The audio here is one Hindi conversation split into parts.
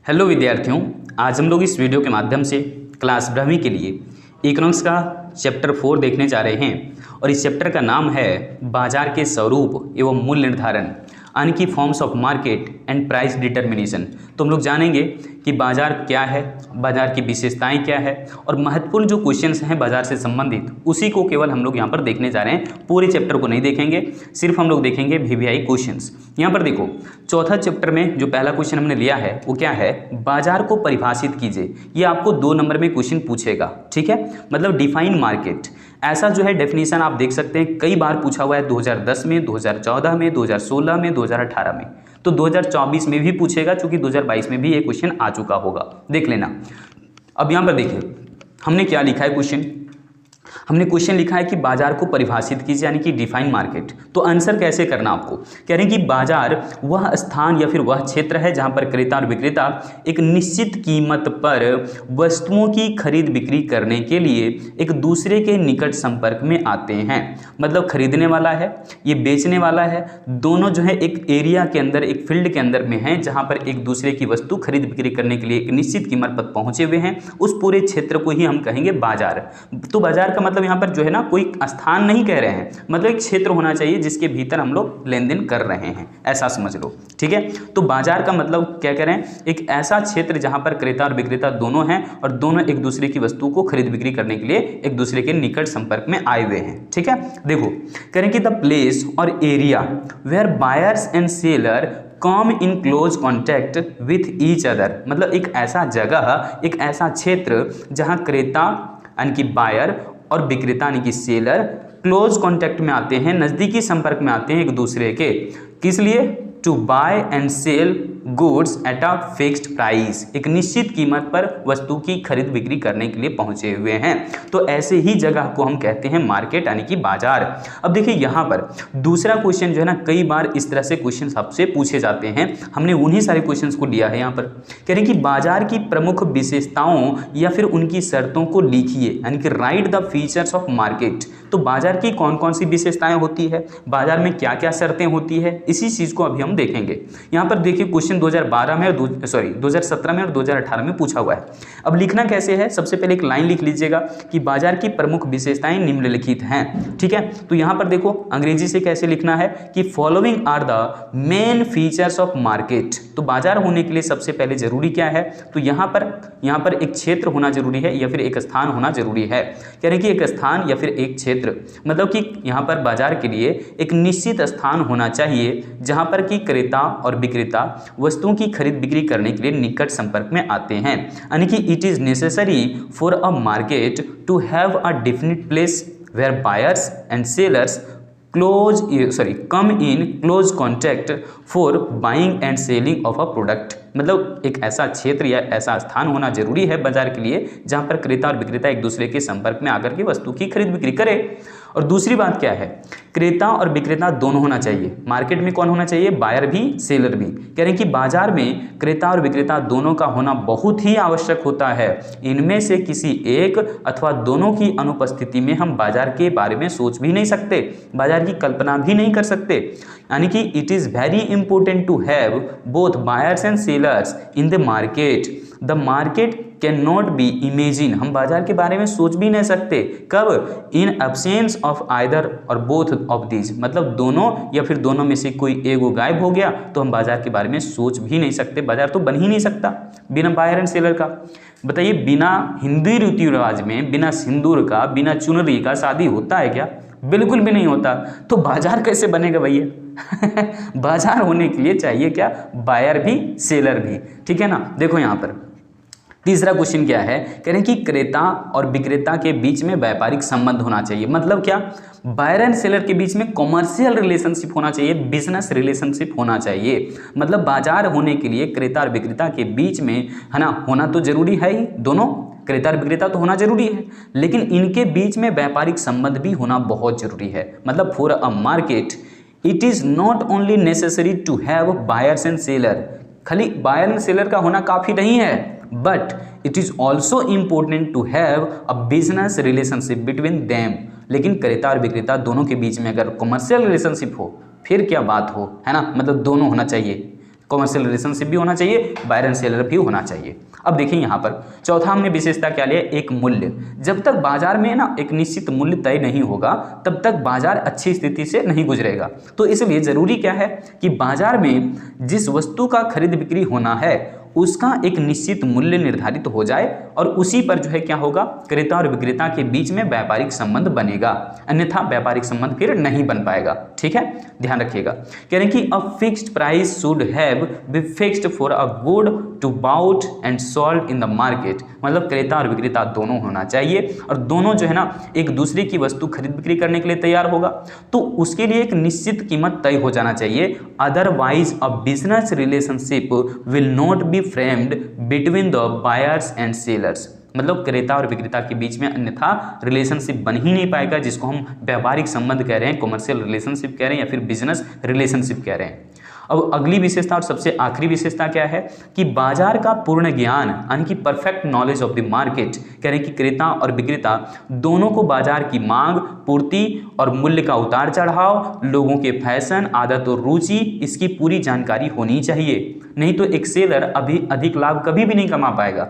हेलो विद्यार्थियों, आज हम लोग इस वीडियो के माध्यम से क्लास 12वीं के लिए इकोनॉमिक्स का चैप्टर 4 देखने जा रहे हैं और इस चैप्टर का नाम है बाजार के स्वरूप एवं मूल्य निर्धारण यानी कि forms of market and price determination. तो हम लोग जानेंगे कि बाजार क्या है, बाजार की विशेषताएं क्या है और महत्वपूर्ण जो क्वेश्चंस हैं बाजार से संबंधित उसी को केवल हम लोग यहाँ पर देखने जा रहे हैं। पूरे चैप्टर को नहीं देखेंगे, सिर्फ हम लोग देखेंगे वीवीआई क्वेश्चंस। यहाँ पर देखो, चौथा चैप्टर में जो पहला क्वेश्चन हमने लिया है वो क्या है, बाजार को परिभाषित कीजिए। ये आपको 2 नंबर में क्वेश्चन पूछेगा, ठीक है। मतलब डिफाइन मार्केट, ऐसा जो है डेफिनेशन आप देख सकते हैं कई बार पूछा हुआ है 2010 में, 2014 में, 2016 में, 2018 में। तो 2024 में भी पूछेगा, क्योंकि 2022 में भी ये क्वेश्चन आ चुका होगा, देख लेना। अब यहाँ पर देखिए हमने क्या लिखा है क्वेश्चन, हमने क्वेश्चन लिखा है कि बाजार को परिभाषित कीजिए यानी कि डिफाइन मार्केट। तो आंसर कैसे करना आपको, कह रहे हैं कि बाजार वह स्थान या फिर वह क्षेत्र है जहां पर क्रेता और विक्रेता एक निश्चित कीमत पर वस्तुओं की खरीद बिक्री करने के लिए एक दूसरे के निकट संपर्क में आते हैं। मतलब खरीदने वाला है, ये बेचने वाला है, दोनों जो है एक एरिया के अंदर, एक फील्ड के अंदर में है जहां पर एक दूसरे की वस्तु खरीद बिक्री करने के लिए एक निश्चित कीमत पर पहुंचे हुए हैं। उस पूरे क्षेत्र को ही हम कहेंगे बाजार। तो बाजार का मतलब यहाँ पर जो है ना कोई स्थान नहीं कह रहे हैं, मतलब एक क्षेत्र होना चाहिए जिसके भीतर हम लोग लेन देन कर रहे हैं, ऐसा समझ लो, ठीक है। तो बाजार का मतलब क्या कह रहे हैं, एक ऐसा क्षेत्र जहां पर क्रेता और विक्रेता दोनों हैं और दोनों एक दूसरे की वस्तु को खरीद बिक्री करने के लिए एक दूसरे के निकट संपर्क में आए हुए हैं, ठीक है। देखो कह रहे हैं कि the place or area where buyers and seller come in close contact with each other. मतलब एक ऐसा जगह, एक ऐसा क्षेत्र जहां क्रेता यानी कि बायर और विक्रेता यानी कि सेलर क्लोज कॉन्टैक्ट में आते हैं, नज़दीकी संपर्क में आते हैं एक दूसरे के। किस लिए, to buy and sell goods at a fixed price, एक निश्चित कीमत पर वस्तु की खरीद बिक्री करने के लिए पहुंचे हुए हैं। तो ऐसे ही जगह को हम कहते हैं मार्केट यानी कि बाजार। अब देखिए यहाँ पर दूसरा क्वेश्चन जो है ना, कई बार इस तरह से क्वेश्चन आपसे पूछे जाते हैं, हमने उन्हीं सारे क्वेश्चंस को लिया है। यहाँ पर कह रहे हैं कि बाजार की प्रमुख विशेषताओं या फिर उनकी शर्तों को लिखिए, यानी कि right the features of market. तो बाजार की कौन कौन सी विशेषताएं होती है, बाजार में क्या क्या शर्तें होती है, इसी चीज को अभी हम देखेंगे। यहाँ पर देखिए क्वेश्चन 2017 में और 2018 में पूछा हुआ है। अब लिखना कैसे है, सबसे पहले एक लाइन लिख लीजिएगा कि बाजार की प्रमुख विशेषताएं निम्नलिखित हैं, ठीक है। तो यहाँ पर देखो अंग्रेजी से कैसे लिखना है कि following are the main features of market. तो बाजार होने के लिए सबसे पहले जरूरी क्या है, तो यहाँ पर एक क्षेत्र होना जरूरी है या फिर एक स्थान होना जरूरी है। कह रहे हैं कि एक स्थान या फिर एक क्षेत्र, मतलब कि यहाँ पर बाजार के लिए एक निश्चित स्थान होना चाहिए जहाँ पर कि क्रेता और विक्रेता वस्तुओं की खरीद बिक्री करने के लिए निकट संपर्क में आते हैं। यानी कि it is necessary for a market to have a definite place where buyers and sellers come in close contact for buying and selling of a product. मतलब एक ऐसा क्षेत्र या ऐसा स्थान होना जरूरी है बाजार के लिए जहां पर क्रेता और विक्रेता एक दूसरे के संपर्क में आकर के वस्तु की खरीद बिक्री करे। और दूसरी बात क्या है, क्रेता और विक्रेता दोनों होना चाहिए। मार्केट में कौन होना चाहिए, बायर भी सेलर भी। कह रहे हैं कि बाजार में क्रेता और विक्रेता दोनों का होना बहुत ही आवश्यक होता है। इनमें से किसी एक अथवा दोनों की अनुपस्थिति में हम बाजार के बारे में सोच भी नहीं सकते, बाजार की कल्पना भी नहीं कर सकते। यानी कि it is very important to have both buyers and sellers in the market. The market can not be imagine, हम बाजार के बारे में सोच भी नहीं सकते, कब, इन एब्सेंस ऑफ आइदर और बोथ ऑफ दीज। मतलब दोनों या फिर दोनों में से कोई एगो गायब हो गया तो हम बाजार के बारे में सोच भी नहीं सकते, बाजार तो बन ही नहीं सकता बिना बायर एंड सेलर का। बताइए बिना हिंदू रीति रिवाज में, बिना सिंदूर का, बिना चुनरी का शादी होता है क्या, बिल्कुल भी नहीं होता। तो बाजार कैसे बनेगा भैया बाजार होने के लिए चाहिए क्या, बायर भी सेलर भी, ठीक है ना। देखो यहाँ पर तीसरा क्वेश्चन क्या है, कह रहे हैं कि क्रेता और विक्रेता के बीच में व्यापारिक संबंध होना चाहिए। मतलब क्या, बायर एंड सेलर के बीच में कॉमर्शियल रिलेशनशिप होना चाहिए, बिजनेस रिलेशनशिप होना चाहिए। मतलब बाजार होने के लिए क्रेता और विक्रेता के बीच में है ना होना तो जरूरी है ही, दोनों क्रेता और विक्रेता तो होना जरूरी है, लेकिन इनके बीच में व्यापारिक संबंध भी होना बहुत जरूरी है। मतलब for a market it is not only necessary to have buyers and seller, खाली बायर एंड सेलर का होना काफी नहीं है, but it is also important to have a business relationship between them. लेकिन क्रेता और विक्रेता दोनों के बीच में अगर कॉमर्शियल रिलेशनशिप हो फिर क्या बात हो, है ना। मतलब दोनों होना चाहिए, कॉमर्शियल रिलेशनशिप भी होना चाहिए, बायर एंड सेलर भी होना चाहिए। अब देखिए यहाँ पर चौथा हमने विशेषता क्या लिया, एक मूल्य। जब तक बाजार में ना एक निश्चित मूल्य तय नहीं होगा तब तक बाजार अच्छी स्थिति से नहीं गुजरेगा। तो इसलिए जरूरी क्या है कि बाजार में जिस वस्तु का खरीद बिक्री होना है उसका एक निश्चित मूल्य निर्धारित हो जाए और उसी पर जो है क्या होगा, क्रेता और विक्रेता के बीच में व्यापारिक संबंध बनेगा, अन्यथा व्यापारिक संबंध फिर नहीं बन पाएगा। ठीक है, ध्यान रखिएगा। कह रहे हैं कि a fixed price should have be fixed for a good to bought and sold in the market. मतलब क्रेता और विक्रेता दोनों होना चाहिए और दोनों जो है ना एक दूसरे की वस्तु खरीद बिक्री करने के लिए तैयार होगा, तो उसके लिए एक निश्चित कीमत तय हो जाना चाहिए। Otherwise a business relationship will not be framed between the buyers and sellers. मतलब क्रेता और विक्रेता के बीच में अन्यथा रिलेशनशिप बन ही नहीं पाएगा, जिसको हम व्यापारिक संबंध कह रहे हैं, कॉमर्शियल रिलेशनशिप कह रहे हैं या फिर बिजनेस रिलेशनशिप कह रहे हैं। अब अगली विशेषता और सबसे आखिरी विशेषता क्या है कि बाजार का पूर्ण ज्ञान यानी कि perfect knowledge of the market. कह रहे हैं कि क्रेता और विक्रेता दोनों को बाजार की मांग, पूर्ति और मूल्य का उतार चढ़ाव, लोगों के फैशन, आदत और रुचि, इसकी पूरी जानकारी होनी चाहिए। नहीं तो एक सेलर अभी अधिक लाभ कभी भी नहीं कमा पाएगा।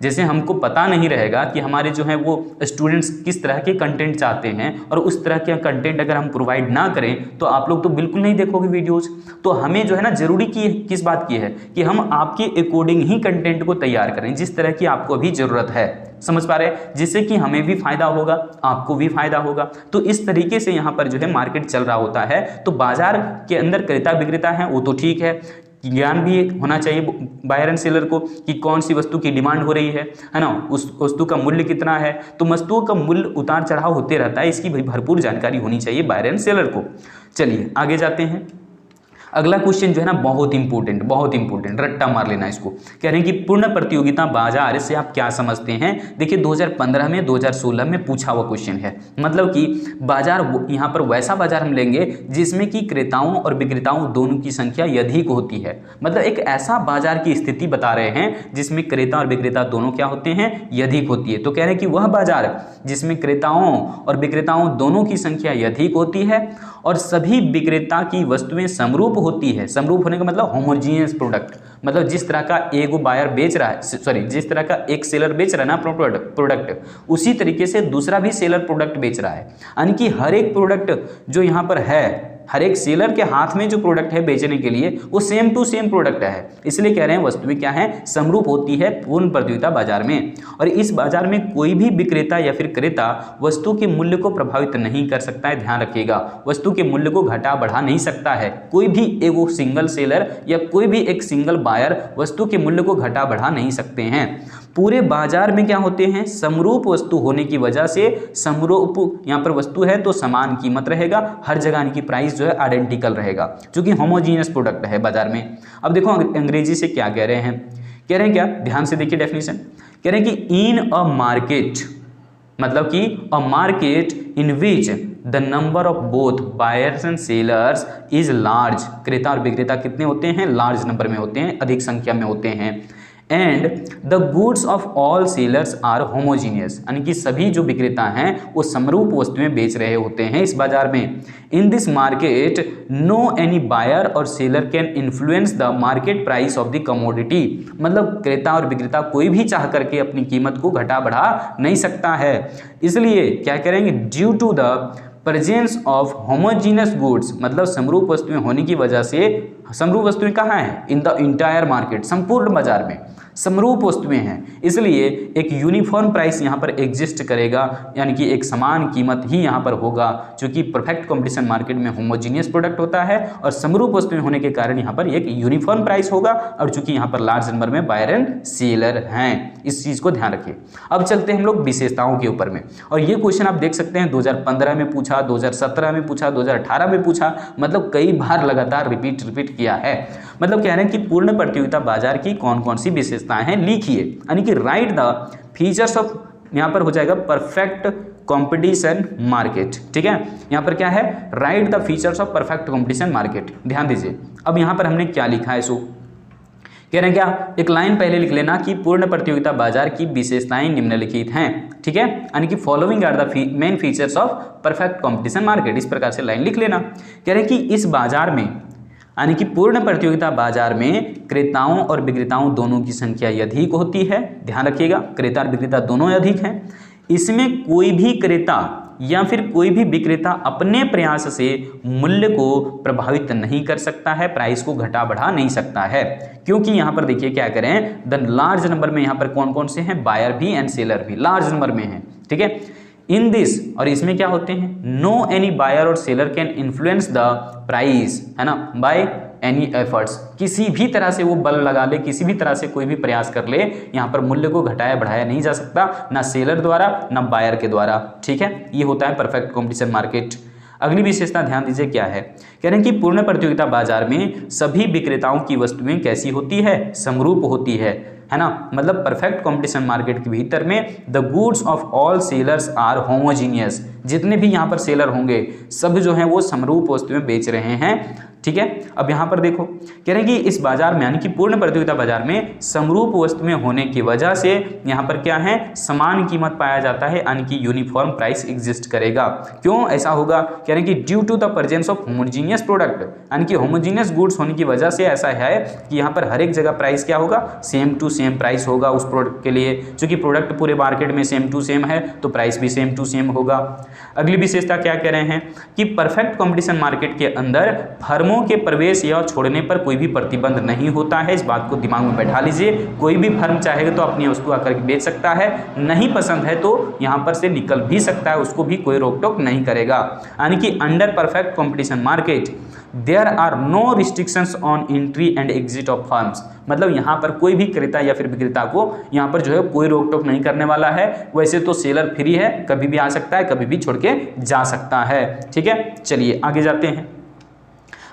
जैसे हमको पता नहीं रहेगा कि हमारे जो है वो स्टूडेंट्स किस तरह के कंटेंट चाहते हैं और उस तरह के कंटेंट अगर हम प्रोवाइड ना करें तो आप लोग तो बिल्कुल नहीं देखोगे वीडियोस। तो हमें जो है ना जरूरी की किस बात की है कि हम आपके अकॉर्डिंग ही कंटेंट को तैयार करें जिस तरह की आपको अभी ज़रूरत है। समझ पा रहे हैं, जिससे कि हमें भी फायदा होगा, आपको भी फायदा होगा। तो इस तरीके से यहाँ पर जो है मार्केट चल रहा होता है। तो बाजार के अंदर क्रेता विक्रेता है वो तो ठीक है, ज्ञान भी होना चाहिए बायर एंड सेलर को कि कौन सी वस्तु की डिमांड हो रही है ना, उस वस्तु का मूल्य कितना है। तो वस्तुओं का मूल्य उतार चढ़ाव होते रहता है, इसकी भरपूर जानकारी होनी चाहिए बायर एंड सेलर को। चलिए आगे जाते हैं। अगला क्वेश्चन जो है ना बहुत इंपॉर्टेंट, रट्टा मार लेना इसको। कह रहे हैं कि पूर्ण प्रतियोगिता बाजार से आप क्या समझते हैं। देखिए 2015 में 2016 में पूछा हुआ क्वेश्चन है। मतलब कि बाजार यहाँ पर वैसा बाजार हम लेंगे जिसमें कि क्रेताओं और विक्रेताओं दोनों की संख्या अधिक होती है। मतलब एक ऐसा बाजार की स्थिति बता रहे हैं जिसमें क्रेता और विक्रेता दोनों क्या होते हैं, अधिक होती है। तो कह रहे हैं कि वह बाजार जिसमें क्रेताओं और विक्रेताओं दोनों की संख्या अधिक होती है और सभी विक्रेता की वस्तुएं समरूप होती है। समरूप होने का मतलब होमोजीनियस प्रोडक्ट, मतलब जिस तरह का एक बायर बेच रहा है, जिस तरह का एक सेलर बेच रहा है ना प्रोडक्ट, उसी तरीके से दूसरा भी सेलर प्रोडक्ट बेच रहा है। यानी कि हर एक प्रोडक्ट जो यहाँ पर है, हर एक सेलर के हाथ में जो प्रोडक्ट है बेचने के लिए वो सेम टू सेम प्रोडक्ट है। इसलिए कह रहे हैं वस्तुएं क्या है, समरूप होती है पूर्ण प्रतियोगिता बाजार में। और इस बाजार में कोई भी विक्रेता या फिर क्रेता वस्तु के मूल्य को प्रभावित नहीं कर सकता है। ध्यान रखिएगा, वस्तु के मूल्य को घटा बढ़ा नहीं सकता है कोई भी एक सिंगल सेलर या कोई भी एक सिंगल बायर वस्तु के मूल्य को घटा बढ़ा नहीं सकते हैं। पूरे बाजार में क्या होते हैं, समरूप वस्तु होने की वजह से, समरूप यहाँ पर वस्तु है तो समान कीमत रहेगा, हर जगह इनकी प्राइस जो है आइडेंटिकल रहेगा, क्योंकि होमोजीनियस प्रोडक्ट है बाजार में। अब देखो अंग्रेजी से क्या कह रहे हैं, कह रहे हैं क्या, ध्यान से देखिए डेफिनेशन। कह रहे हैं कि इन अ मार्केट, मतलब कि a market in which the number of both buyers and sellers is large. क्रेता और विक्रेता कितने होते हैं, लार्ज नंबर में होते हैं, अधिक संख्या में होते हैं। And the goods of all sellers are homogeneous, यानी कि सभी जो विक्रेता हैं वो समरूप वस्तुएं बेच रहे होते हैं इस बाजार में। In this market no any buyer और seller can influence the market price of the commodity. मतलब क्रेता और विक्रेता कोई भी चाह करके अपनी कीमत को घटा बढ़ा नहीं सकता है। इसलिए क्या करेंगे, due to the presence of homogeneous goods, मतलब समरूप वस्तुएं होने की वजह से, समरूप वस्तुएं कहाँ हैं, इन द इंटायर मार्केट, संपूर्ण बाजार में समरूप वस्तुएं हैं, इसलिए एक यूनिफॉर्म प्राइस यहाँ पर एग्जिस्ट करेगा, यानी कि एक समान कीमत ही यहाँ पर होगा। चूंकि परफेक्ट कंपटीशन मार्केट में होमोजीनियस प्रोडक्ट होता है और समरूप वस्तुएं होने के कारण यहाँ पर एक यूनिफॉर्म प्राइस होगा, और चूंकि यहाँ पर लार्ज नंबर में बायर एंड सेलर हैं, इस चीज़ को ध्यान रखिए। अब चलते हैं हम लोग विशेषताओं के ऊपर में, और ये क्वेश्चन आप देख सकते हैं 2015 में पूछा, 2017 में पूछा, 2018 में पूछा, मतलब कई बार लगातार रिपीट किया है। मतलब कह रहे हैं कि पूर्ण प्रतियोगिता बाजार की कौन कौन सी विशेषताएं हैं लिखिए, यानी कि राइट द फीचर्स ऑफ, यहाँ पर हो जाएगा परफेक्ट कंपटीशन मार्केट। ठीक है, यहाँ पर क्या है, right the features of perfect competition market. ध्यान दीजिए, अब यहाँ पर हमने क्या लिखा है, सो कह रहे हैं क्या, एक लाइन पहले लिख लेना कि पूर्ण प्रतियोगिता बाजार की विशेषताएं निम्नलिखित हैं। ठीक है, यानी कि following are the main features of perfect competition market, इस प्रकार से लाइन लिख लेना। कह रहे हैं कि इस बाजार में यानी कि पूर्ण प्रतियोगिता बाजार में क्रेताओं और विक्रेताओं दोनों की संख्या अधिक होती है। ध्यान रखिएगा, क्रेता और विक्रेता दोनों अधिक हैं। इसमें कोई भी क्रेता या फिर कोई भी विक्रेता अपने प्रयास से मूल्य को प्रभावित नहीं कर सकता है, प्राइस को घटा बढ़ा नहीं सकता है, क्योंकि यहाँ पर देखिए क्या करें, द लार्ज नंबर में यहाँ पर कौन कौन से हैं, बायर भी एंड सेलर भी लार्ज नंबर में हैं। ठीक है, इन दिस, और इसमें क्या होते हैं, नो एनी बायर और seller can influence the price, है ना, बाय एनी एफर्ट्स, किसी भी तरह से वो बल लगा ले, किसी भी तरह से कोई भी प्रयास कर ले, यहाँ पर मूल्य को घटाया बढ़ाया नहीं जा सकता, ना सेलर द्वारा ना बायर के द्वारा। ठीक है, ये होता है परफेक्ट कॉम्पिटिशन मार्केट। अगली विशेषता ध्यान दीजिए क्या है, कह रहे हैं कि पूर्ण प्रतियोगिता बाजार में सभी विक्रेताओं की वस्तुएं कैसी होती है, समरूप होती है ना, मतलब परफेक्ट कंपटीशन मार्केट के भीतर में the goods of all sellers are homogeneous, जितने भी यहाँ पर सेलर होंगे सब जो हैं वो समरूप वस्तुएं बेच रहे हैं। ठीक है, अब यहाँ पर देखो कह रहे हैं कि इस बाजार में यानी कि पूर्ण प्रतियोगिता बाजार में समरूप वस्तुएं होने की वजह से यहाँ पर क्या है, समान कीमत पाया जाता है, यानी कि यूनिफॉर्म प्राइस एग्जिस्ट करेगा। क्यों ऐसा होगा, कह रहे हैं कि due to the presence of homogeneous product, यानी कि होमोजीनियस गुड्स होने की वजह से ऐसा है कि यहाँ पर हर एक जगह प्राइस क्या होगा, सेम टू सेम प्राइस होगा उस प्रोडक्ट के लिए, क्योंकि प्रोडक्ट पूरे मार्केट में सेम टू सेम है तो प्राइस भी सेम टू सेम होगा। अगली विशेषता क्या कह रहे हैं कि परफेक्ट कंपटीशन मार्केट के अंदर फर्मों के प्रवेश या छोड़ने पर कोई भी प्रतिबंध नहीं होता है। इस बात को दिमाग में बैठा लीजिए, कोई भी फर्म चाहेगा तो अपनी वस्तु आकर के बेच सकता है, नहीं पसंद है तो यहाँ पर से निकल भी सकता है, उसको भी कोई रोक टोक नहीं करेगा। यानी कि under perfect competition market there are no restrictions on entry and exit of firms, मतलब यहाँ पर कोई भी क्रेता या फिर विक्रेता को यहाँ पर जो है कोई रोक टोक नहीं करने वाला है। वैसे तो सेलर फ्री है, कभी भी आ सकता है, कभी भी छोड़ के जा सकता है। ठीक है, चलिए आगे जाते हैं।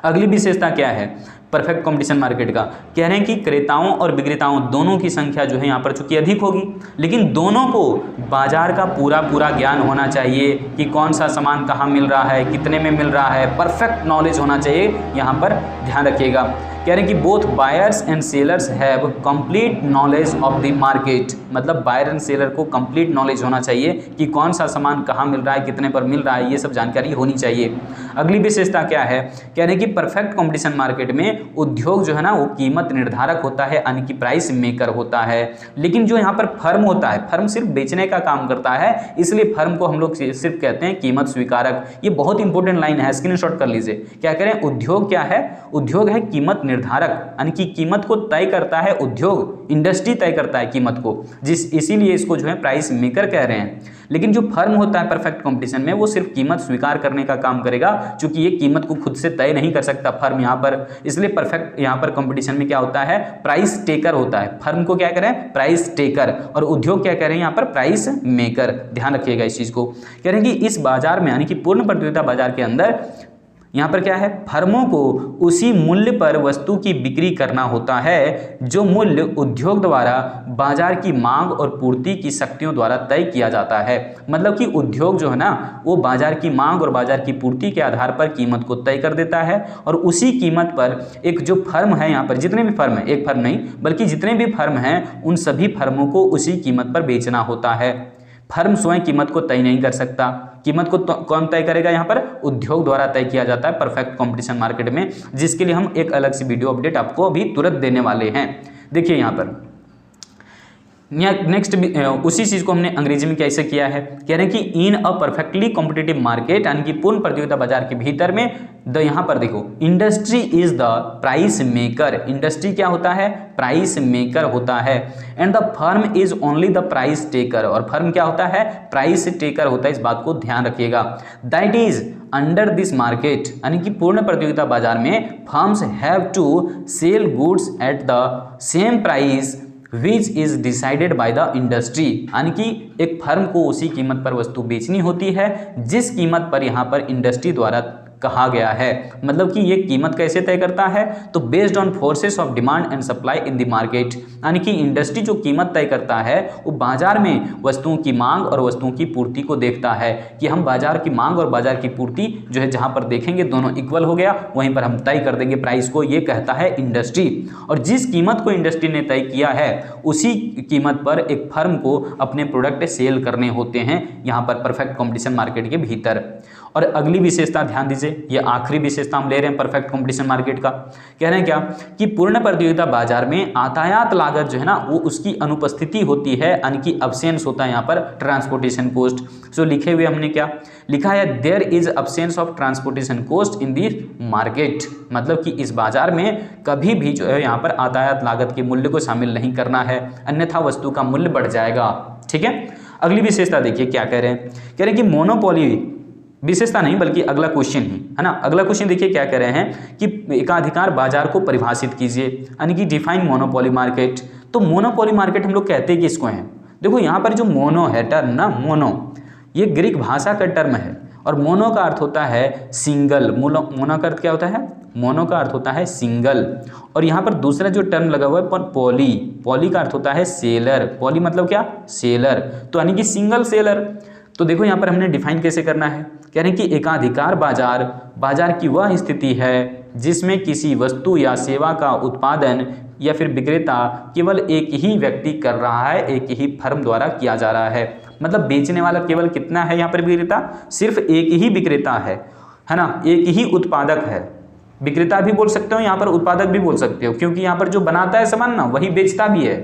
अगली विशेषता क्या है परफेक्ट कंपटीशन मार्केट का, कह रहे हैं कि क्रेताओं और विक्रेताओं दोनों की संख्या जो है यहाँ पर चूंकि अधिक होगी, लेकिन दोनों को बाजार का पूरा ज्ञान होना चाहिए कि कौन सा सामान कहाँ मिल रहा है, कितने में मिल रहा है, परफेक्ट नॉलेज होना चाहिए, यहाँ पर ध्यान रखिएगा। कह रहे हैं कि both buyers and sellers have complete knowledge of the market, मतलब बायर एंड सेलर को कंप्लीट नॉलेज होना चाहिए कि कौन सा सामान कहाँ मिल रहा है, कितने पर मिल रहा है, ये सब जानकारी होनी चाहिए। अगली विशेषता क्या है, कह रहे हैं कि परफेक्ट कंपटीशन मार्केट में उद्योग जो है ना वो कीमत निर्धारक होता है, यानी कि प्राइस मेकर होता है, लेकिन जो यहाँ पर फर्म होता है, फर्म सिर्फ बेचने का काम करता है, इसलिए फर्म को हम लोग सिर्फ कहते हैं कीमत स्वीकारक। ये बहुत इंपॉर्टेंट लाइन है, स्क्रीनशॉट कर लीजिए। क्या करें, उद्योग क्या है, उद्योग है कीमत निर्धारक, यानी कि कीमत को तय करता है उद्योग, इंडस्ट्री तय करता है कीमत को, इसीलिए इसको जो है प्राइस मेकर कह रहे हैं। लेकिन जो फर्म होता है परफेक्ट कंपटीशन में वो सिर्फ कीमत स्वीकार करने का काम करेगा, क्योंकि ये कीमत को खुद से तय नहीं कर सकता फर्म यहाँ पर, इसलिए परफेक्ट यहाँ पर कंपटीशन में क्या होता है, प्राइस टेकर होता है। फर्म को क्या करें, प्राइस टेकर, और उद्योग क्या कह रहे हैं यहाँ पर, प्राइस मेकर। ध्यान रखिएगा इस चीज को। कह रहे हैं कि इस बाजार में यानी कि पूर्ण प्रतियोगिता बाजार के अंदर यहाँ पर क्या है, फर्मों को उसी मूल्य पर वस्तु की बिक्री करना होता है जो मूल्य उद्योग द्वारा बाजार की मांग और पूर्ति की शक्तियों द्वारा तय किया जाता है। मतलब कि उद्योग जो है ना वो बाजार की मांग और बाजार की पूर्ति के आधार पर कीमत को तय कर देता है, और उसी कीमत पर एक जो फर्म है, यहाँ पर जितने भी फर्म है, एक फर्म नहीं बल्कि जितने भी फर्म हैं उन सभी फर्मों को उसी कीमत पर बेचना होता है। फर्म स्वयं कीमत को तय नहीं कर सकता, कीमत को कौन तय करेगा, यहाँ पर उद्योग द्वारा तय किया जाता है परफेक्ट कंपटीशन मार्केट में, जिसके लिए हम एक अलग से वीडियो अपडेट आपको अभी तुरंत देने वाले हैं। देखिए यहाँ पर नेक्स्ट उसी चीज को हमने अंग्रेजी में कैसे किया है, कह रहे हैं कि in a perfectly competitive market, यानी कि पूर्ण प्रतियोगिता बाजार के भीतर में यहाँ पर देखो industry is the price maker, industry क्या होता है, प्राइस मेकर होता है, and the firm is only the price taker, और फर्म क्या होता है, प्राइस टेकर होता है। इस बात को ध्यान रखिएगा। That is under this market, यानी कि पूर्ण प्रतियोगिता बाजार में firms have to sell goods at the same price which is decided by the industry, यानी कि एक फर्म को उसी कीमत पर वस्तु बेचनी होती है जिस कीमत पर यहाँ पर इंडस्ट्री द्वारा कहा गया है। मतलब कि ये कीमत कैसे तय करता है, तो based on forces of demand and supply in the market, यानी कि इंडस्ट्री जो कीमत तय करता है वो बाजार में वस्तुओं की मांग और वस्तुओं की पूर्ति को देखता है कि हम बाजार की मांग और बाजार की पूर्ति जो है जहां पर देखेंगे दोनों इक्वल हो गया, वहीं पर हम तय कर देंगे प्राइस को, ये कहता है इंडस्ट्री। और जिस कीमत को इंडस्ट्री ने तय किया है उसी कीमत पर एक फर्म को अपने प्रोडक्ट सेल करने होते हैं यहाँ पर परफेक्ट कॉम्पिटिशन मार्केट के भीतर। और अगली विशेषता ध्यान दीजिए से, ये आखिरी विशेषता हम ले रहे हैं परफेक्ट कंपटीशन मार्केट का। कह रहे हैं क्या कि पूर्ण प्रतियोगिता बाजार में यातायात लागत जो है ना वो उसकी अनुपस्थिति होती है, यानी कि अब्सेंस होता है यहाँ पर ट्रांसपोर्टेशन कोस्ट। सो लिखे हुए हमने क्या लिखा है, there is absence of transportation cost in the market, मतलब कि इस बाजार में कभी भी जो है यहाँ पर यातायात लागत के मूल्य को शामिल नहीं करना है, अन्यथा वस्तु का मूल्य बढ़ जाएगा। ठीक है, अगली विशेषता देखिए क्या कह रहे हैं, कह रहे हैं कि मोनोपोली, विशेषता नहीं बल्कि अगला क्वेश्चन ही है ना, अगला क्वेश्चन देखिए क्या कह रहे हैं कि एकाधिकार बाजार को परिभाषित कीजिए, यानी कि डिफाइन मोनोपोली मार्केट। तो मोनोपोली मार्केट हम लोग कहते हैं कि इसको हैं, देखो यहाँ पर जो मोनो है टर्म ना, मोनो ये ग्रीक भाषा का टर्म है और मोनो का अर्थ होता है सिंगल। मोनो का अर्थ क्या होता है, मोनो का अर्थ होता है सिंगल, और यहाँ पर दूसरा जो टर्म लगा हुआ है पॉली, पॉली का अर्थ होता है सेलर, पॉली मतलब क्या, सेलर, तो यानी कि सिंगल सेलर। तो देखो यहाँ पर हमने डिफाइन कैसे करना है, कह रहे हैं कि एकाधिकार बाजार, बाजार की वह स्थिति है जिसमें किसी वस्तु या सेवा का उत्पादन या फिर विक्रेता केवल एक ही व्यक्ति कर रहा है, एक ही फर्म द्वारा किया जा रहा है। मतलब बेचने वाला केवल कितना है यहाँ पर विक्रेता, सिर्फ एक ही विक्रेता है ना, एक ही उत्पादक है। विक्रेता भी बोल सकते हो यहाँ पर, उत्पादक भी बोल सकते हो, क्योंकि यहाँ पर जो बनाता है सामान ना वही बेचता भी है।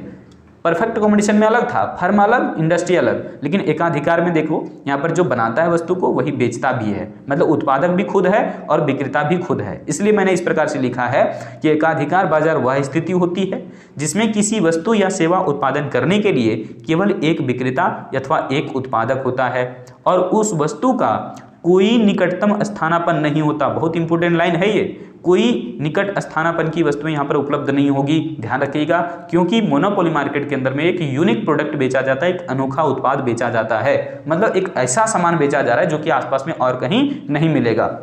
परफेक्ट कंपटीशन में अलग था, फर्म अलग इंडस्ट्री अलग, लेकिन एकाधिकार में देखो यहाँ पर जो बनाता है वस्तु को वही बेचता भी है, मतलब उत्पादक भी खुद है और विक्रेता भी खुद है। इसलिए मैंने इस प्रकार से लिखा है कि एकाधिकार बाजार वह स्थिति होती है जिसमें किसी वस्तु या सेवा उत्पादन करने के लिए केवल एक विक्रेता अथवा एक उत्पादक होता है और उस वस्तु का कोई निकटतम स्थानापन्न नहीं होता। बहुत इंपॉर्टेंट लाइन है ये, कोई निकट स्थानापन्न की वस्तुएं यहाँ पर उपलब्ध नहीं होगी, ध्यान रखिएगा, क्योंकि मोनोपोली मार्केट के अंदर में एक यूनिक प्रोडक्ट बेचा जाता है, एक अनोखा उत्पाद बेचा जाता है, मतलब एक ऐसा सामान बेचा जा रहा है जो कि आसपास में और कहीं नहीं मिलेगा।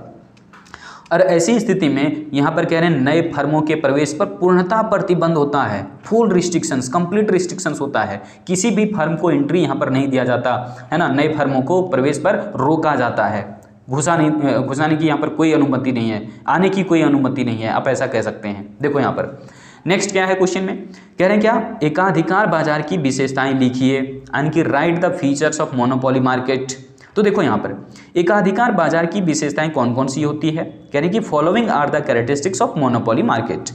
और ऐसी स्थिति में यहाँ पर कह रहे हैं नए फर्मों के प्रवेश पर पूर्णतः प्रतिबंध होता है, फुल रिस्ट्रिक्शंस, कंप्लीट रिस्ट्रिक्शंस होता है, किसी भी फर्म को एंट्री यहाँ पर नहीं दिया जाता है ना, नए फर्मों को प्रवेश पर रोका जाता है, घुसाने की यहाँ पर कोई अनुमति नहीं है, आने की कोई अनुमति नहीं है, आप ऐसा कह सकते हैं। देखो यहाँ पर नेक्स्ट क्या है क्वेश्चन में, कह रहे हैं क्या एकाधिकार बाजार की विशेषताएं लिखिए, यानी कि right the features of monopoly market. तो देखो यहाँ पर एकाधिकार बाजार की विशेषताएं कौन कौन सी होती है, कह रहे हैं कि following are the characteristics of monopoly market.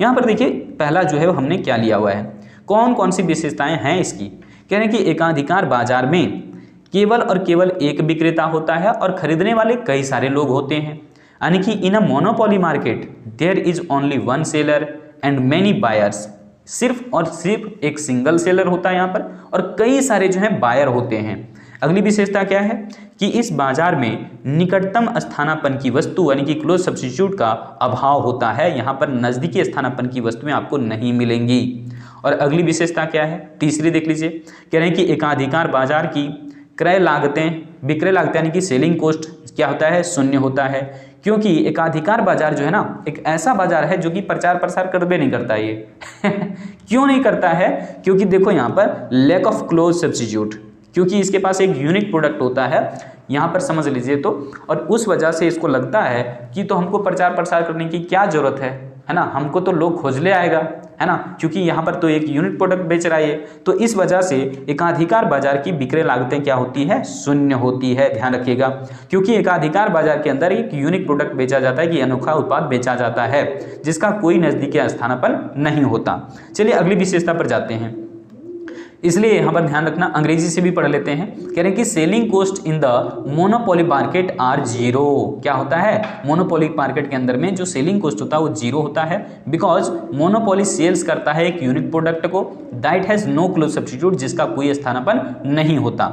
यहाँ पर देखिए पहला जो है हमने क्या लिया हुआ है, कौन कौन सी विशेषताएं हैं इसकी, कह रहे हैं कि एकाधिकार बाजार में केवल और केवल एक विक्रेता होता है और खरीदने वाले कई सारे लोग होते हैं, यानी कि in a monopoly market there is only one seller and many buyers, सिर्फ और सिर्फ एक सिंगल सेलर होता है यहाँ पर और कई सारे जो है बायर होते हैं। अगली विशेषता क्या है कि इस बाजार में निकटतम स्थानापन्न की वस्तु यानी कि क्लोज सब्स्टिट्यूट का अभाव होता है, यहाँ पर नज़दीकी स्थानापन्न की वस्तुएं आपको नहीं मिलेंगी। और अगली विशेषता क्या है, तीसरी देख लीजिए, कह रहे हैं कि एकाधिकार बाजार की क्रय लागतें, विक्रय लागतें यानी कि सेलिंग कोस्ट क्या होता है, शून्य होता है, क्योंकि एकाधिकार बाजार जो है ना एक ऐसा बाजार है जो कि प्रचार प्रसार करबे नहीं करता ये क्यों नहीं करता है, क्योंकि देखो यहाँ पर लैक ऑफ क्लोज सब्स्टिट्यूट, क्योंकि इसके पास एक यूनिक प्रोडक्ट होता है यहाँ पर समझ लीजिए तो, और उस वजह से इसको लगता है कि तो हमको प्रचार प्रसार करने की क्या जरूरत है ना, हमको तो लोग खोज ले आएगा है ना, क्योंकि यहाँ पर तो एक यूनिक प्रोडक्ट बेच रहा है। तो इस वजह से एकाधिकार बाजार की विक्रय लागतें क्या होती है, शून्य होती है, ध्यान रखिएगा, क्योंकि एकाधिकार बाजार के अंदर एक यूनिक प्रोडक्ट बेचा जाता है कि अनोखा उत्पाद बेचा जाता है जिसका कोई नजदीकी स्थानापन्न नहीं होता। चलिए अगली विशेषता पर जाते हैं, इसलिए यहाँ पर ध्यान रखना, अंग्रेजी से भी पढ़ लेते हैं। कह रहे हैं कि selling cost in the monopoly market are zero. क्या होता है, मोनोपोली मार्केट के अंदर में जो सेलिंग कोस्ट होता है वो जीरो होता है, बिकॉज मोनोपोली सेल्स करता है एक यूनिक प्रोडक्ट को that has no close substitute, जिसका कोई स्थानापन्न नहीं होता।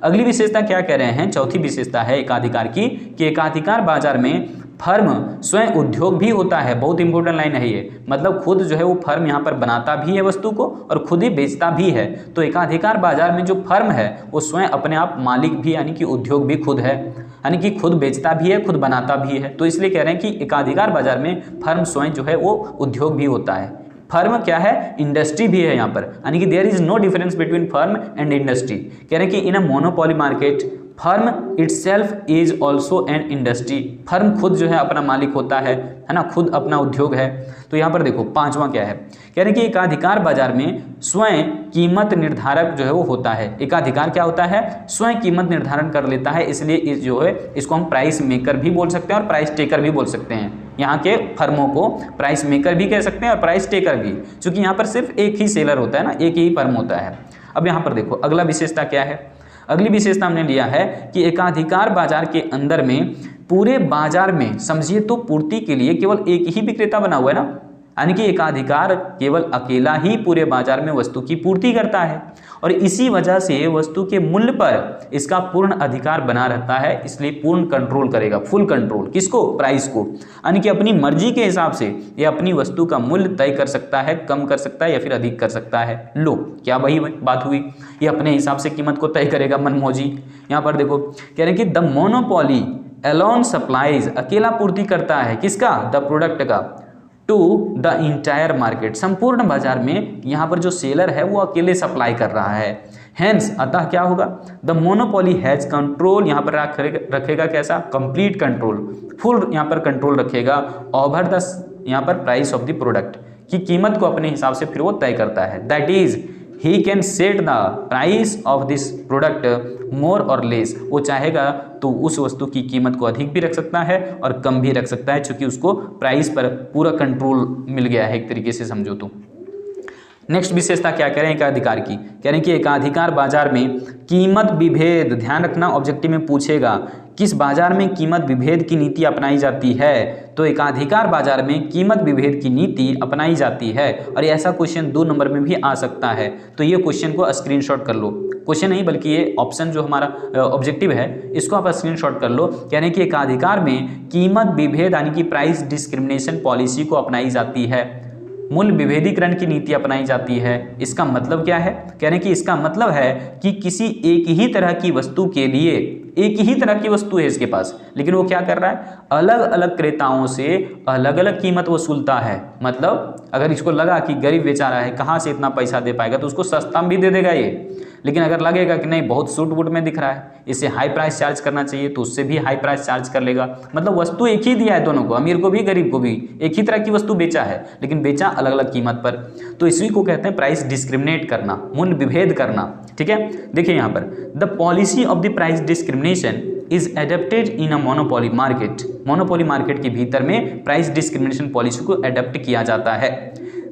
अगली विशेषता क्या कह रहे हैं, चौथी विशेषता है एकाधिकार की कि एकाधिकार बाजार में फर्म स्वयं उद्योग भी होता है। बहुत इंपॉर्टेंट लाइन है ये, मतलब खुद जो है वो फर्म यहाँ पर बनाता भी है वस्तु को और खुद ही बेचता भी है। तो एकाधिकार बाजार में जो फर्म है वो स्वयं अपने आप मालिक भी यानी कि उद्योग भी खुद है, यानी कि खुद बेचता भी है खुद बनाता भी है। तो इसलिए कह रहे हैं कि एकाधिकार बाजार में फर्म स्वयं जो है वो उद्योग भी होता है। फर्म क्या है, इंडस्ट्री भी है यहाँ पर, यानी कि there is no difference between firm and industry. कह रहे हैं कि in a monopoly market firm itself is also an industry, firm खुद जो है अपना मालिक होता है ना, खुद अपना उद्योग है। तो यहाँ पर देखो पांचवा क्या है, कह रहे हैं कि एकाधिकार बाजार में स्वयं कीमत निर्धारक जो है वो होता है। एकाधिकार क्या होता है, स्वयं कीमत निर्धारण कर लेता है, इसलिए इस जो है इसको हम प्राइस मेकर भी बोल सकते हैं और प्राइस टेकर भी बोल सकते हैं। यहाँ के फर्मों को प्राइस मेकर भी कह सकते हैं और प्राइस टेकर भी, क्योंकि यहाँ पर सिर्फ एक ही सेलर होता है ना, एक ही फर्म होता है। अब यहाँ पर देखो अगला विशेषता क्या है, अगली विशेषता हमने लिया है कि एकाधिकार बाजार के अंदर में पूरे बाजार में समझिए तो पूर्ति के लिए केवल एक ही विक्रेता बना हुआ है ना, यानी कि एकाधिकार केवल अकेला ही पूरे बाजार में वस्तु की पूर्ति करता है और इसी वजह से वस्तु के मूल्य पर इसका पूर्ण अधिकार बना रहता है, इसलिए पूर्ण कंट्रोल करेगा, फुल कंट्रोल किसको, प्राइस को, यानी कि अपनी मर्जी के हिसाब से ये अपनी वस्तु का मूल्य तय कर सकता है, कम कर सकता है या फिर अधिक कर सकता है। लो क्या वही बात हुई, ये अपने हिसाब से कीमत को तय करेगा मनमौजी। यहाँ पर देखो कह रहे हैं कि द मोनोपोली अलोन सप्लाईज, अकेला पूर्ति करता है किसका, द प्रोडक्ट का, टू द इंटायर मार्केट, संपूर्ण बाजार में यहाँ पर जो सेलर है वो अकेले सप्लाई कर रहा है। हेंस अतः क्या होगा, द मोनोपोली हैज कंट्रोल, यहाँ पर रखेगा कैसा, कंप्लीट कंट्रोल, फुल यहाँ पर कंट्रोल रखेगा ओवर द यहाँ पर प्राइस ऑफ द प्रोडक्ट, की कीमत को अपने हिसाब से फिर वो तय करता है। That is he can set the price of this product more और लेस, वो चाहेगा तो उस वस्तु की कीमत को अधिक भी रख सकता है और कम भी रख सकता है, क्योंकि उसको प्राइस पर पूरा कंट्रोल मिल गया है एक तरीके से समझो तो। नेक्स्ट विशेषता क्या कह रहे हैं एकाधिकार की, कह रहे हैं कि एकाधिकार बाजार में कीमत विभेद, ध्यान रखना ऑब्जेक्टिव में पूछेगा किस बाजार में कीमत विभेद की नीति अपनाई जाती है, तो एकाधिकार बाजार में कीमत विभेद की नीति अपनाई जाती है। और ऐसा क्वेश्चन 2 नंबर में भी आ सकता है, तो ये क्वेश्चन को स्क्रीनशॉट कर लो, क्वेश्चन नहीं बल्कि ये ऑप्शन जो हमारा ऑब्जेक्टिव है इसको आप स्क्रीनशॉट कर लो। कह रहे हैं कि एकाधिकार में कीमत विभेद यानी कि प्राइस डिस्क्रिमिनेशन पॉलिसी को अपनाई जाती है, मूल्य विभेदीकरण की नीति अपनाई जाती है। इसका मतलब क्या है, कह रहे हैं कि इसका मतलब है कि किसी एक ही तरह की वस्तु के लिए एक ही तरह की वस्तु है इसके पास, लेकिन वो क्या कर रहा है, अलग अलग क्रेताओं से अलग अलग कीमत वसूलता है। मतलब अगर इसको लगा कि गरीब बेचारा है कहाँ से इतना पैसा दे पाएगा तो उसको सस्ता भी दे देगा ये, लेकिन अगर लगेगा कि नहीं बहुत सूट वूट में दिख रहा है, इसे हाई प्राइस चार्ज करना चाहिए तो उससे भी हाई प्राइस चार्ज कर लेगा। मतलब वस्तु एक ही दिया है दोनों को, अमीर को भी गरीब को भी, एक ही तरह की वस्तु बेचा है लेकिन बेचा अलग अलग कीमत पर। तो इसी को कहते हैं प्राइस डिस्क्रिमिनेट करना, मूल्य विभेद करना। ठीक है, देखिए यहाँ पर the policy of the price discrimination is adapted in a monopoly market, monopoly market के भीतर में प्राइस डिस्क्रिमिनेशन पॉलिसी को एडेप्ट किया जाता है।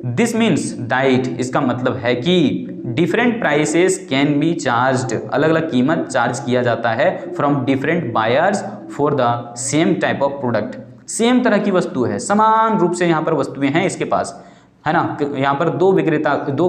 दिस मीन्स डाइट, इसका मतलब है कि different prices can be charged, अलग अलग कीमत चार्ज किया जाता है from different buyers for the same type of product. Same तरह की वस्तु है, समान रूप से यहाँ पर वस्तुएं हैं इसके पास, है ना। यहाँ पर दो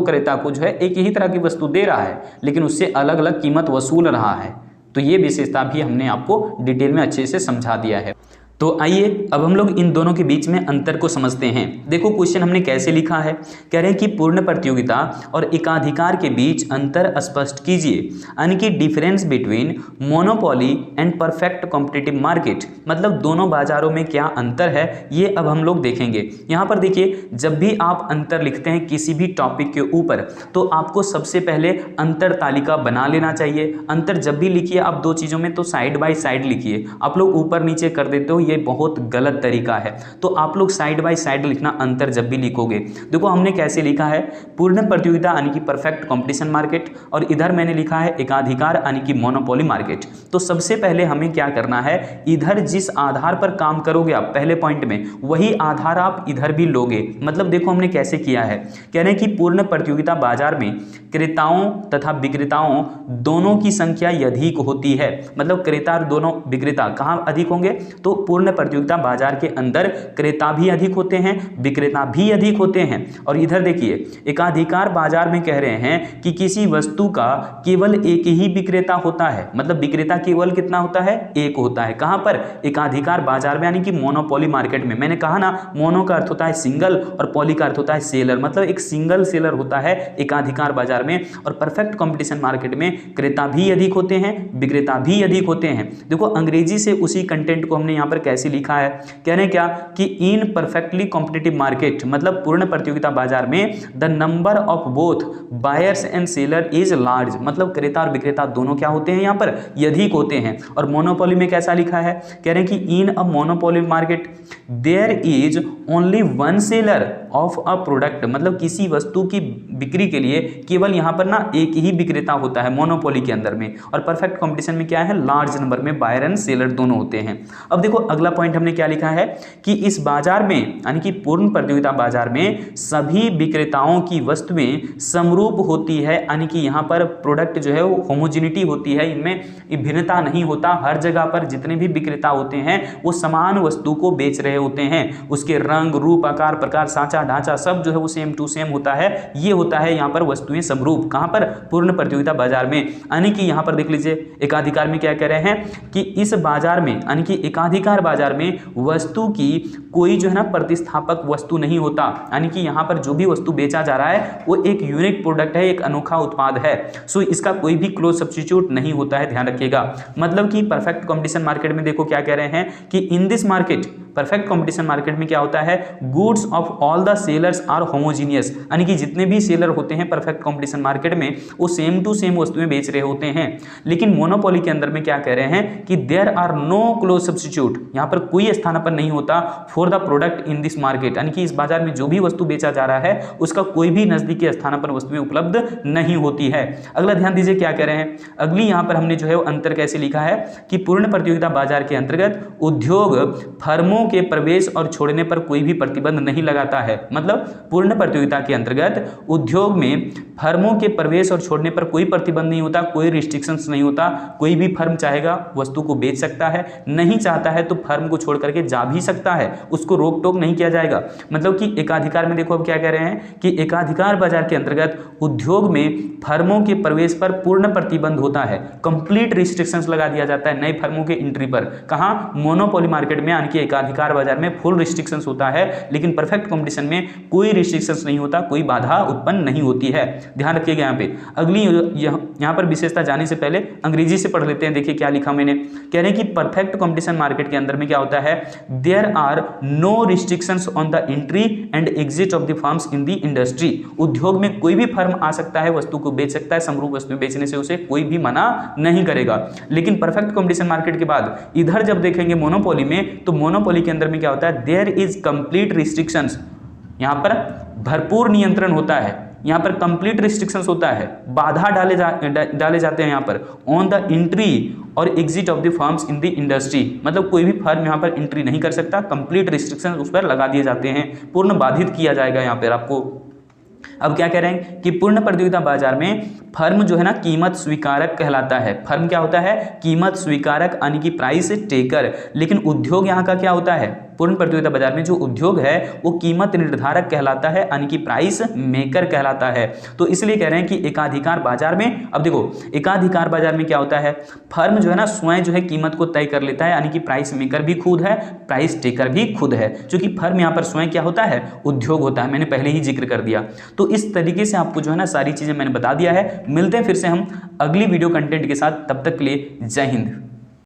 क्रेता को जो है एक ही तरह की वस्तु दे रहा है लेकिन उससे अलग अलग कीमत वसूल रहा है। तो ये विशेषता भी हमने आपको डिटेल में अच्छे से समझा दिया है। तो आइए अब हम लोग इन दोनों के बीच में अंतर को समझते हैं। देखो क्वेश्चन हमने कैसे लिखा है, कह रहे हैं कि पूर्ण प्रतियोगिता और एकाधिकार के बीच अंतर स्पष्ट कीजिए, यानी कि difference between monopoly and perfect competitive market, मतलब दोनों बाजारों में क्या अंतर है ये अब हम लोग देखेंगे। यहाँ पर देखिए, जब भी आप अंतर लिखते हैं किसी भी टॉपिक के ऊपर तो आपको सबसे पहले अंतर तालिका बना लेना चाहिए। अंतर जब भी लिखिए आप दो चीज़ों में तो साइड बाय साइड लिखिए, आप लोग ऊपर नीचे कर देते हो, ये बहुत गलत तरीका है। तो आप लोग साइड बाय साइड लिखना अंतर जब भी लिखोगे। देखो हमने कैसे लिखा है, पूर्ण प्रतियोगिता यानी कि परफेक्ट कंपटीशन मार्केट, और इधर मैंने लिखा है एकाधिकार यानी कि मोनोपोली मार्केट। तो सबसे पहले हमें क्या करना है, इधर जिस आधार पर काम करोगे आप पहले पॉइंट में, वही आधार आप इधर भी लोगे। मतलब देखो हमने कैसे किया है, कह रहे हैं कि पूर्ण प्रतियोगिता बाजार में क्रेताओं तथा विक्रेताओं दोनों की संख्या अधिक होती है। मतलब क्रेता और दोनों विक्रेता कहाँ अधिक होंगे, तो पूर्ण प्रतियोगिता बाजार के अंदर क्रेता भी अधिक होते हैं, विक्रेता भी अधिक होते हैं। और इधर देखिए एकाधिकार बाजार में कह रहे हैं कि किसी वस्तु का केवल एक ही विक्रेता होता है। मतलब विक्रेता केवल कितना होता है, एक होता है। कहां पर, एकाधिकार बाजार में, यानी कि मोनोपोली मार्केट में। मैंने कहा ना, मोनो का अर्थ होता है सिंगल और पॉली का अर्थ होता है सेलर, मतलब एक सिंगल सेलर होता है एकाधिकार बाजार में। और परफेक्ट कंपटीशन मार्केट में क्रेता भी अधिक होते हैं, विक्रेता भी अधिक होते हैं। देखो अंग्रेजी से उसी कंटेंट को हमने यहाँ पर कैसे लिखा है, कह रहे हैं क्या कि इन परफेक्टली कॉम्पिटिटिव मार्केट, मतलब पूर्ण प्रतियोगिता बाजार में the number of both buyers and seller is large, मतलब क्रेता और विक्रेता दोनों क्या होते हैं यहाँ पर अधिक होते हैं। और मोनोपोली में कैसा लिखा है, कह रहे हैं कि in a monopoly market there is only one seller of a product, मतलब किसी वस्तु की बिक्री के लिए केवल यहाँ पर ना एक ही विक्रेता होता है मोनोपोली के अंदर में। और परफेक्ट कंपटीशन में क्या है, लार्ज नंबर में बायर एंड सेलर दोनों होते हैं। अब देखो अगला पॉइंट हमने क्या लिखा है कि इस बाजार में यानी कि पूर्ण प्रतियोगिता बाजार में सभी विक्रेताओं की वस्तुएं समरूप होती है, यानी कि यहाँ पर प्रोडक्ट जो है वो होमोजेनिटी होती है, इनमें भिन्नता नहीं होता। हर जगह पर जितने भी विक्रेता होते हैं वो समान वस्तु को बेच रहे होते हैं, उसके रंग रूप आकार प्रकार सांचा ढांचा सब जो है वो सेम टू सेम होता है। ये होता है यहाँ पर वस्तुएं समरूप, कहाँ पर, पूर्ण प्रतियोगिता बाजार में। यानी कि यहाँ पर देख लीजिए एकाधिकार में क्या कह रहे हैं कि इस बाजार में यानी कि एकाधिकार बाजार में वस्तु की कोई जो है ना प्रतिस्थापक वस्तु नहीं होता, यानी कि यहाँ पर जो भी वस्तु बेचा जा रहा है वो एक यूनिक प्रोडक्ट है, एक अनोखा उत्पाद है। सो इसका कोई भी क्लोज सब्स्टिट्यूट नहीं होता है, ध्यान रखिएगा। मतलब कि परफेक्ट कंपटीशन मार्केट में देखो क्या कह रहे हैं कि in this market, perfect competition market में क्या होता है, goods of all the sellers are homogeneous, यानी कि जितने भी सेलर होते हैं परफेक्ट कंपटीशन मार्केट में वो सेम टू सेम वस्तुएं बेच रहे होते हैं। लेकिन मोनोपोली के अंदर में क्या कह रहे हैं कि there are no close substitute, यहाँ पर कोई स्थानापन्न नहीं होता for the product in this market, यानी कि इस बाजार में जो भी वस्तु बेचा जा रहा है उसका कोई भी नजदीकी स्थानापन्न वस्तुएं उपलब्ध नहीं होती है। अगला ध्यान दीजिए क्या कह रहे हैं, अगली यहाँ पर हमने जो है वो अंतर कैसे लिखा है कि पूर्ण प्रतियोगिता बाजार के अंतर्गत उद्योग फर्मों के प्रवेश और छोड़ने पर कोई भी प्रतिबंध नहीं लगाता है। मतलब पूर्ण प्रतियोगिता के अंतर्गत उद्योग में फर्मों के प्रवेश और छोड़ने पर कोई प्रतिबंध नहीं होता, कोई रिस्ट्रिक्शंस नहीं होता। कोई भी फर्म चाहेगा वस्तु को बेच सकता है, नहीं चाहता है तो फर्म को छोड़ करके जा भी सकता है, उसको रोक टोक नहीं किया जाएगा। मतलब कि एकाधिकार में देखो अब क्या कह रहे हैं कि एकाधिकार बाजार के अंतर्गत उद्योग में फर्मों के प्रवेश पर पूर्ण प्रतिबंध होता है, कंप्लीट रिस्ट्रिक्शंस लगा दिया जाता है नए फर्मों के एंट्री पर। कहाँ, मोनोपोली मार्केट में, यानी कि एकाधिकार बाजार में फुल रिस्ट्रिक्शंस होता है, लेकिन परफेक्ट कंपटीशन में कोई रिस्ट्रिक्शंस नहीं होता, कोई बाधा उत्पन्न नहीं होती है। ध्यान रखिएगा यहाँ पे। अगली यहाँ पर विशेषता जाने से पहले अंग्रेजी से पढ़ लेते हैं। देखिए क्या लिखा मैंने, कह रहे हैं कि परफेक्ट कंपटीशन मार्केट के अंदर में क्या होता है, there are no restrictions on the entry and exit of the firms in the industry. उद्योग में कोई भी फर्म आ सकता है, वस्तु को बेच सकता है, समरूप वस्तु बेचने से उसे कोई भी मना नहीं करेगा। लेकिन परफेक्ट कंपटीशन मार्केट के बाद इधर जब देखेंगे मोनोपोली में, तो मोनोपोली के अंदर में क्या होता है, देयर इज कंप्लीट रिस्ट्रिक्शंस, यहाँ पर भरपूर नियंत्रण होता है, यहाँ पर कंप्लीट रिस्ट्रिक्शंस होता है, बाधा डाले जाते हैं यहाँ पर ऑन द एंट्री और exit of the firms in the industry. मतलब कोई भी फर्म यहाँ पर एंट्री नहीं कर सकता, कंप्लीट रिस्ट्रिक्शंस उस पर लगा दिए जाते हैं, पूर्ण बाधित किया जाएगा यहाँ पर आपको। अब क्या कह रहे हैं कि पूर्ण प्रतियोगिता बाजार में फर्म जो है ना कीमत स्वीकारक कहलाता है। फर्म क्या होता है, कीमत स्वीकारक, यानी कि प्राइस टेकर। लेकिन उद्योग यहाँ का क्या होता है, पूर्ण प्रतियोगिता बाजार में जो उद्योग है वो कीमत निर्धारक कहलाता है, यानी कि प्राइस मेकर कहलाता है। तो इसलिए कह रहे हैं कि एकाधिकार बाजार में, अब देखो एकाधिकार बाजार में क्या होता है, फर्म जो है ना स्वयं जो है कीमत को तय कर लेता है, यानी कि प्राइस मेकर भी खुद है, प्राइस टेकर भी खुद है। क्योंकि फर्म यहाँ पर स्वयं क्या होता है, उद्योग होता है, मैंने पहले ही जिक्र कर दिया। तो इस तरीके से आपको जो है ना सारी चीजें मैंने बता दिया है। मिलते हैं फिर से हम अगली वीडियो कंटेंट के साथ, तब तक के लिए जय हिंद।